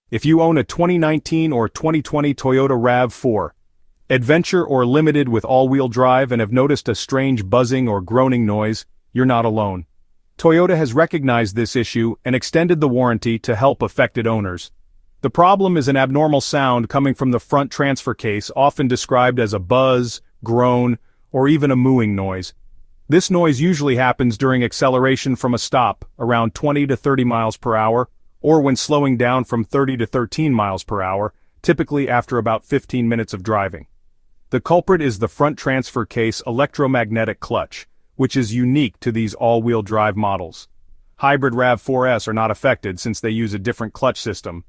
If you own a 2019 or 2020 Toyota RAV4 Adventure or Limited with all-wheel drive and have noticed a strange buzzing or groaning noise, you're not alone. Toyota has recognized this issue and extended the warranty to help affected owners. The problem is an abnormal sound coming from the front transfer case, often described as a buzz, groan, or even a mooing noise. This noise usually happens during acceleration from a stop, around 20 to 30 miles per hour, or when slowing down from 30 to 13 miles per hour, typically after about 15 minutes of driving. The culprit is the front transfer case electro-magnetic clutch, which is unique to these all-wheel drive models. Hybrid RAV4s are not affected since they use a different clutch system.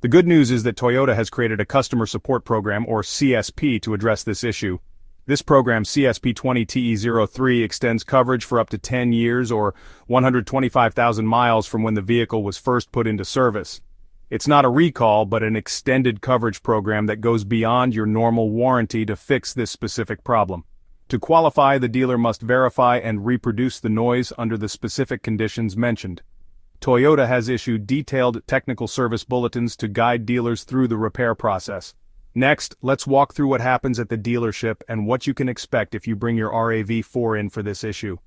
The good news is that Toyota has created a customer support program, or CSP, to address this issue. This program, CSP 20TE03, extends coverage for up to 10 years or 125,000 miles from when the vehicle was first put into service. It's not a recall, but an extended coverage program that goes beyond your normal warranty to fix this specific problem. To qualify, the dealer must verify and reproduce the noise under the specific conditions mentioned. Toyota has issued detailed technical service bulletins to guide dealers through the repair process. Next, let's walk through what happens at the dealership and what you can expect if you bring your RAV4 in for this issue.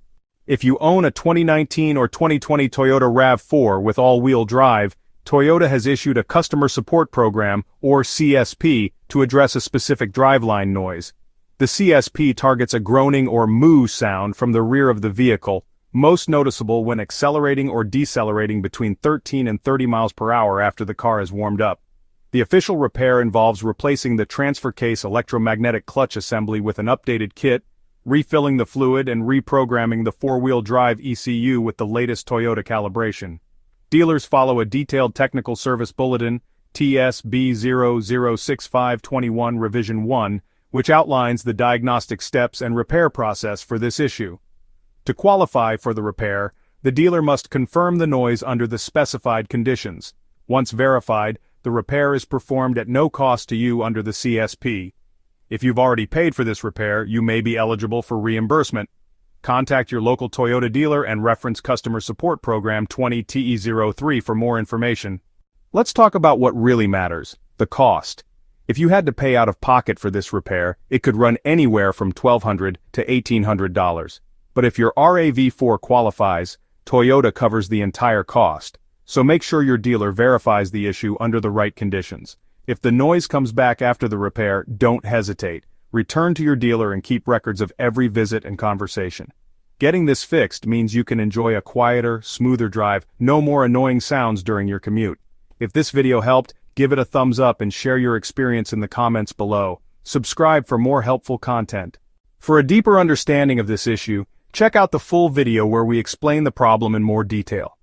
If you own a 2019 or 2020 Toyota RAV4 with all-wheel drive, Toyota has issued a customer support program, or CSP, to address a specific driveline noise. The CSP targets a groaning or moo sound from the rear of the vehicle, most noticeable when accelerating or decelerating between 13 and 30 miles per hour after the car is warmed up. The official repair involves replacing the transfer case electromagnetic clutch assembly with an updated kit, refilling the fluid and reprogramming the four-wheel drive ECU with the latest Toyota calibration. Dealers follow a detailed technical service bulletin, TSB 0065-21 Revision 1, which outlines the diagnostic steps and repair process for this issue. To qualify for the repair, the dealer must confirm the noise under the specified conditions. Once verified, the repair is performed at no cost to you under the CSP. If you've already paid for this repair, you may be eligible for reimbursement. Contact your local Toyota dealer and reference Customer Support Program 20TE03 for more information. Let's talk about what really matters, the cost. If you had to pay out of pocket for this repair, it could run anywhere from $1,200 to $1,800. But if your RAV4 qualifies, Toyota covers the entire cost. So make sure your dealer verifies the issue under the right conditions. If the noise comes back after the repair, don't hesitate. Return to your dealer and keep records of every visit and conversation. Getting this fixed means you can enjoy a quieter, smoother drive, no more annoying sounds during your commute. If this video helped, give it a thumbs up and share your experience in the comments below. Subscribe for more helpful content. For a deeper understanding of this issue, check out the full video where we explain the problem in more detail.